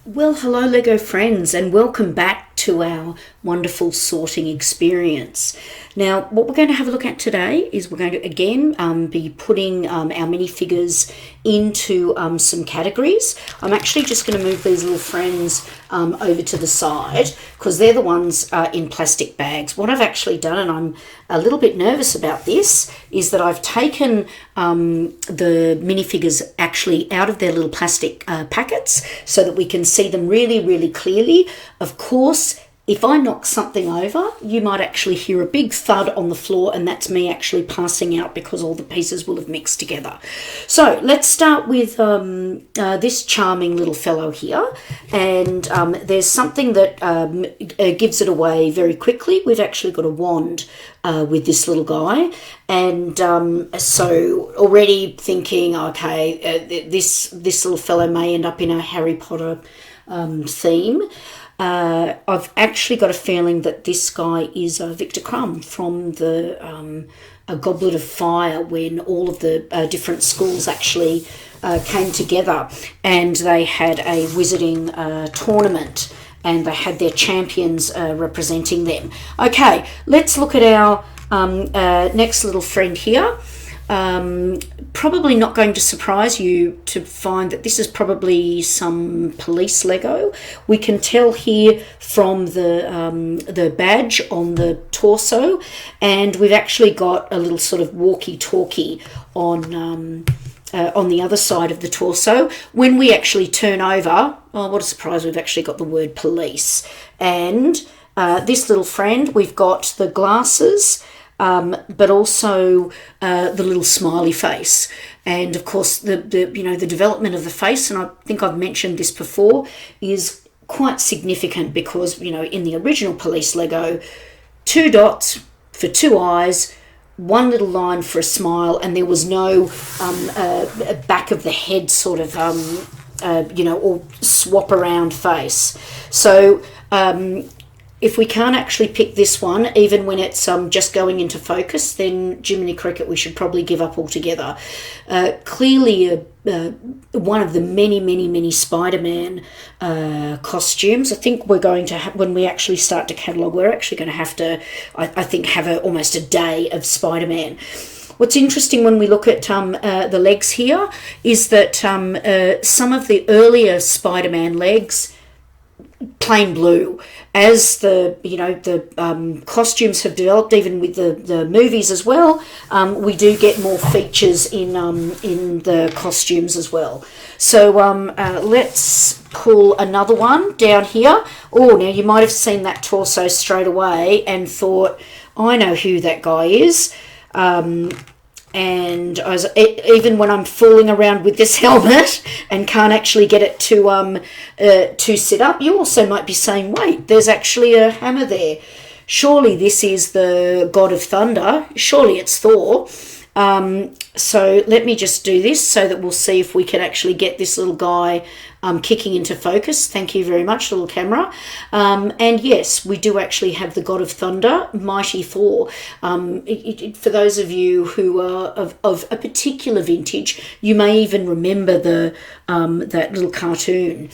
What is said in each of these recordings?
Well, hello Lego friends, and welcome back to our wonderful sorting experience. Now, what we're going to have a look at today is we're going to again be putting our minifigures into some categories. I'm actually just going to move these little friends over to the side because they're the ones in plastic bags. What I've actually done, and I'm a little bit nervous about this, is that I've taken the minifigures actually out of their little plastic packets so that we can see them really, really clearly. Of course, if I knock something over, you might actually hear a big thud on the floor, and that's me actually passing out because all the pieces will have mixed together. So let's start with this charming little fellow here, and there's something that gives it away very quickly. We've actually got a wand with this little guy, and so already thinking, okay, this little fellow may end up in a Harry Potter theme. I've actually got a feeling that this guy is Victor Crumb from the A Goblet of Fire, when all of the different schools actually came together and they had a wizarding tournament and they had their champions representing them. Okay, let's look at our next little friend here. Probably not going to surprise you to find that this is probably some police Lego. We can tell here from the badge on the torso, and we've actually got a little sort of walkie-talkie on the other side of the torso. When we actually turn over, oh, what a surprise, we've actually got the word police. And this little friend, we've got the glasses, but also the little smiley face, and of course the development of the face. And I think I've mentioned this before, is quite significant because in the original police Lego, 2 dots for 2 eyes, 1 little line for a smile, and there was no back of the head sort of or swap around face. So if we can't actually pick this one, even when it's just going into focus, then Jiminy Cricket, we should probably give up altogether. Clearly, one of the many Spider-Man costumes. I think we're going to have, when we actually start to catalogue, we're actually going to have to, I think, have almost a day of Spider-Man. What's interesting when we look at the legs here is that some of the earlier Spider-Man legs, plain blue. As the costumes have developed, even with the movies as well, we do get more features in the costumes as well. So let's pull another one down here. Oh, now you might have seen that torso straight away and thought, I know who that guy is. And even when I'm fooling around with this helmet and can't actually get it to sit up, you also might be saying, wait, there's actually a hammer there. Surely this is the God of Thunder. Surely it's Thor. So let me just do this so that we'll see if we can actually get this little guy kicking into focus. Thank you very much, little camera. And yes, we do actually have the God of Thunder, Mighty Thor. For those of you who are of a particular vintage, you may even remember that little cartoon.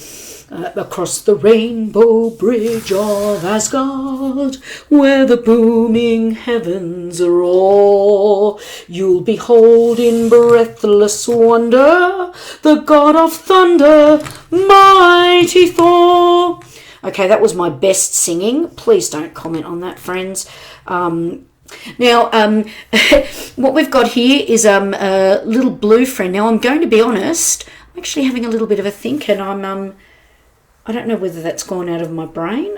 Across the rainbow bridge of Asgard, where the booming heavens roar, you'll behold in breathless wonder the God of Thunder, Mighty Thor. Okay, that was my best singing. Please don't comment on that, friends. Now, what we've got here is a little blue friend. Now, I'm going to be honest, I'm actually having a little bit of a think, and I don't know whether that's gone out of my brain,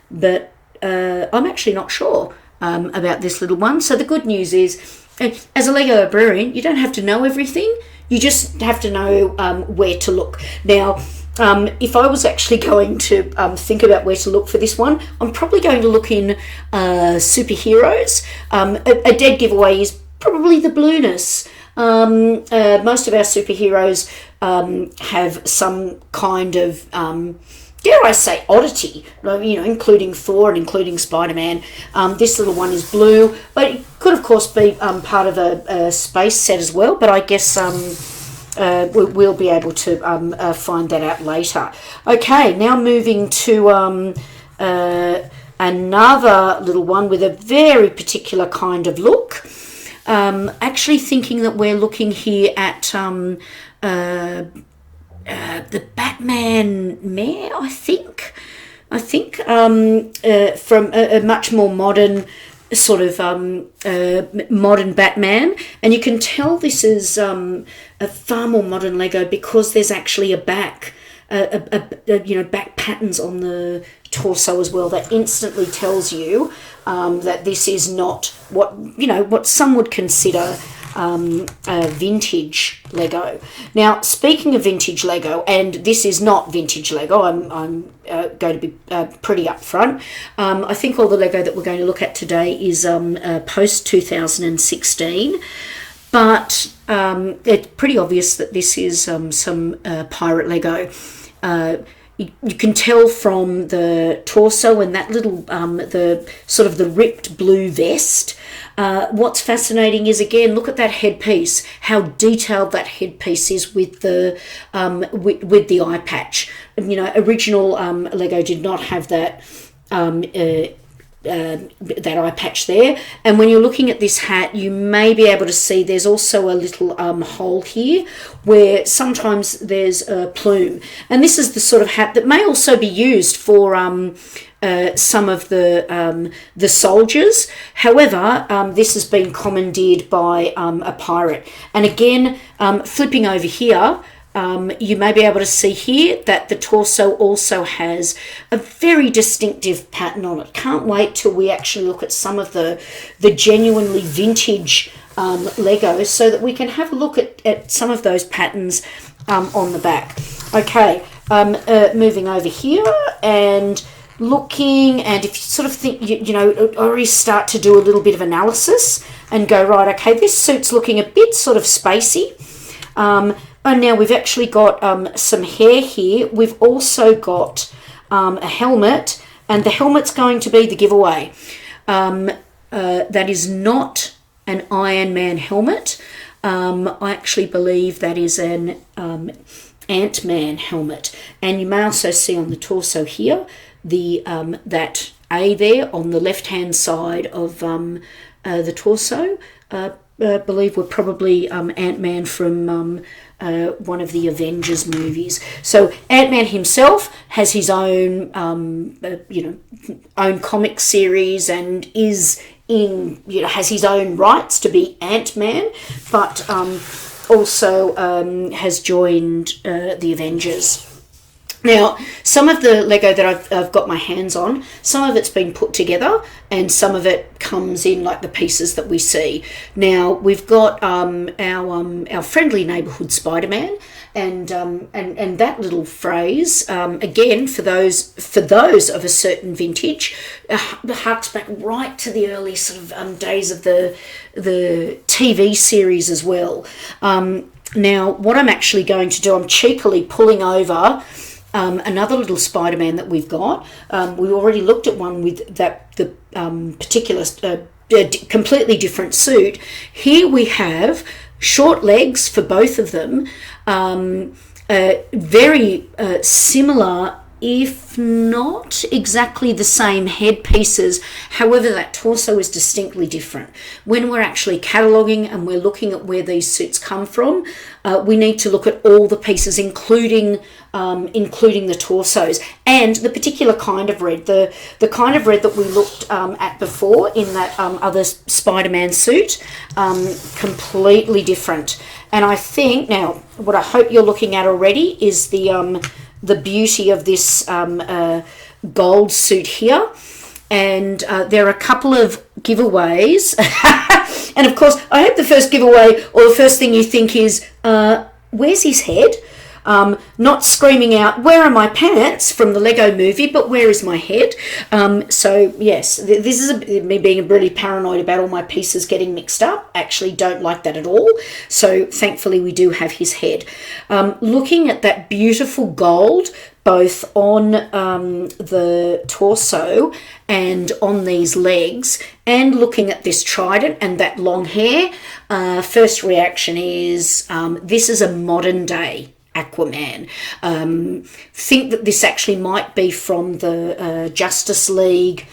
but I'm actually not sure about this little one. So the good news is, as a Lego librarian, you don't have to know everything. You just have to know where to look. Now, if I was actually going to think about where to look for this one, I'm probably going to look in superheroes. A dead giveaway is probably the blueness. Most of our superheroes have some kind of, dare I say, oddity, including Thor and including Spider-Man. This little one is blue, but it could, of course, be part of a space set as well. But I guess we'll be able to find that out later. Okay, now moving to another little one with a very particular kind of look. Actually thinking that we're looking here at the Batman mare, I think from a much more modern sort of modern Batman, and you can tell this is a far more modern Lego because there's actually a back back patterns on the torso as well. That instantly tells you that this is not what some would consider vintage Lego. Now, speaking of vintage Lego, and this is not vintage Lego, I'm going to be pretty upfront. I think all the Lego that we're going to look at today is post 2016, but it's pretty obvious that this is some pirate Lego. You can tell from the torso and that little the sort of the ripped blue vest. What's fascinating is, again, look at that headpiece, how detailed that headpiece is with the with the eye patch. Original Lego did not have that that eye patch there, and when you're looking at this hat, you may be able to see there's also a little hole here where sometimes there's a plume, and this is the sort of hat that may also be used for some of the soldiers. However, this has been commandeered by a pirate, and again, flipping over here, you may be able to see here that the torso also has a very distinctive pattern on it. Can't wait till we actually look at some of the genuinely vintage Lego so that we can have a look at some of those patterns on the back. Okay, moving over here and looking, and if you sort of think, already start to do a little bit of analysis and go, right, okay, this suit's looking a bit sort of spacey. And now we've actually got some hair here. We've also got a helmet, and the helmet's going to be the giveaway. That is not an Iron Man helmet. I actually believe that is an Ant-Man helmet. And you may also see on the torso here the that A there on the left-hand side of the torso. I believe we're probably Ant-Man from one of the Avengers movies. So Ant-Man himself has his own own comic series and is has his own rights to be Ant-Man, but also has joined the Avengers. Now, some of the Lego that I've got my hands on, some of it's been put together and some of it comes in like the pieces that we see. Now, we've got our friendly neighbourhood Spider-Man, and that little phrase, again, for those of a certain vintage, harks back right to the early sort of days of the TV series as well. Now, what I'm actually going to do, I'm cheekily pulling over another little Spider-Man that we've got. We already looked at one with the particular completely different suit. Here we have short legs for both of them, very similar, if not exactly the same headpieces. However, that torso is distinctly different. When we're actually cataloguing and we're looking at where these suits come from, we need to look at all the pieces, including the torsos and the particular kind of red, the kind of red that we looked at before in that other Spider-Man suit, completely different. And I think now what I hope you're looking at already is the beauty of this gold suit here. And there are a couple of giveaways. And of course, I hope the first giveaway, or the first thing you think is, where's his head? not screaming out, "Where are my pants?" from the Lego movie, but where is my head? So yes, this is me being really paranoid about all my pieces getting mixed up. Actually don't like that at all. So thankfully we do have his head. Looking at that beautiful gold, both on the torso and on these legs, and looking at this trident and that long hair, first reaction is this is a modern day Aquaman. Think that this actually might be from the Justice League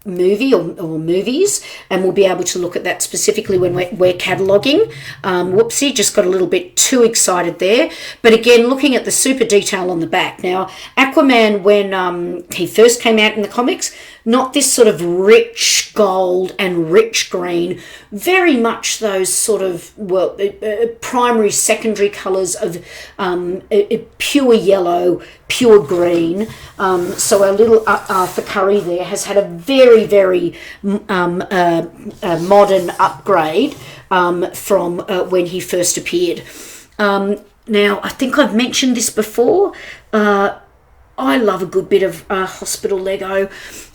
movie or movies, and we'll be able to look at that specifically when we're cataloguing. Whoopsie, just got a little bit too excited there. But again, looking at the super detail on the back. Now, Aquaman, when he first came out in the comics, not this sort of rich gold and rich green, very much those sort of, well, primary, secondary colours of pure yellow, pure green. So our little Arthur Curry there has had a very, very modern upgrade from when he first appeared. Now, I think I've mentioned this before. I love a good bit of hospital Lego.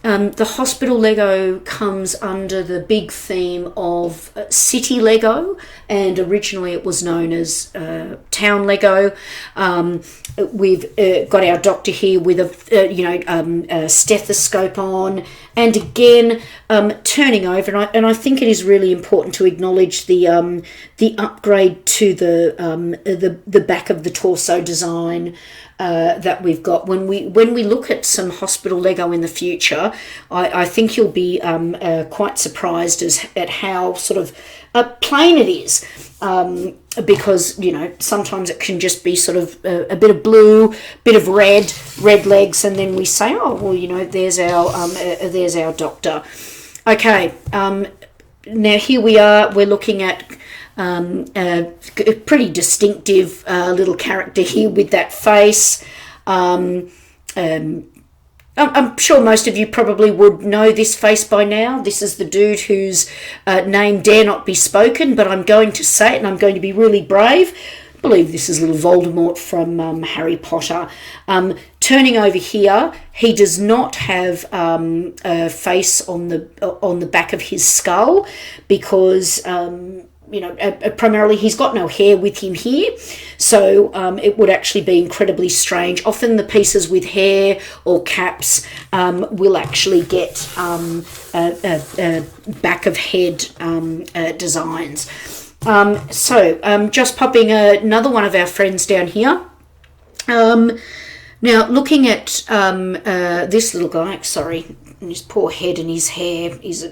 The hospital Lego comes under the big theme of city Lego, and originally it was known as town Lego. We've got our doctor here with a stethoscope on, and again turning over. And I think it is really important to acknowledge the upgrade to the back of the torso design that we've got. When we look at some hospital Lego in the future, I think you'll be quite surprised at how sort of plain it is, because sometimes it can just be sort of a bit of blue, bit of red legs, and then we say, oh well, there's our doctor. Okay, now here we are. We're looking at a pretty distinctive little character here with that face. I'm sure most of you probably would know this face by now. This is the dude whose name dare not be spoken, but I'm going to say it, and I'm going to be really brave. I believe this is little Voldemort from Harry Potter. Turning over here, he does not have a face on the back of his skull because primarily he's got no hair with him here, so it would actually be incredibly strange. Often the pieces with hair or caps will actually get back of head designs. So just popping another one of our friends down here. Now looking at this little guy, sorry, his poor head and his hair is,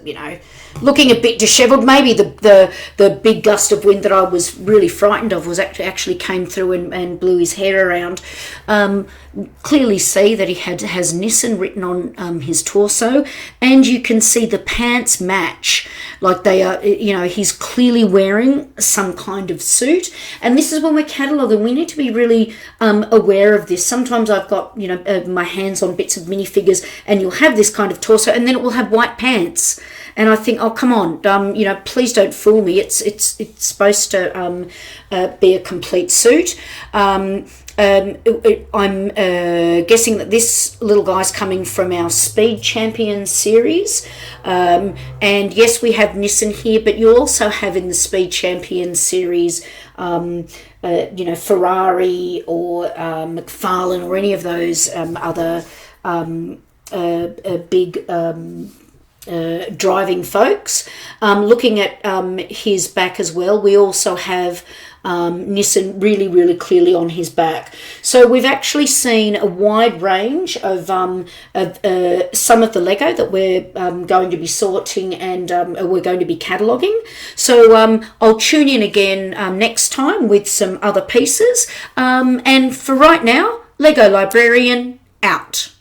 looking a bit dishevelled. Maybe the big gust of wind that I was really frightened of was actually came through and blew his hair around. Clearly see that he has Nissan written on his torso, and you can see the pants match. Like they are, he's clearly wearing some kind of suit. And this is when we're cataloguing, we need to be really aware of this. Sometimes I've got, my hands on bits of minifigures, and you'll have this kind of torso, and then it will have white pants. And I think, oh, come on, please don't fool me. It's supposed to be a complete suit. I'm guessing that this little guy's coming from our Speed Champion series. And yes, we have Nissan here, but you'll also have in the Speed Champion series, Ferrari or McFarlane or any of those other big driving folks. Looking at his back as well, we also have Nissan really, really clearly on his back. So we've actually seen a wide range of some of the Lego that we're going to be sorting and we're going to be cataloguing. So I'll tune in again next time with some other pieces. And for right now, Lego Librarian out.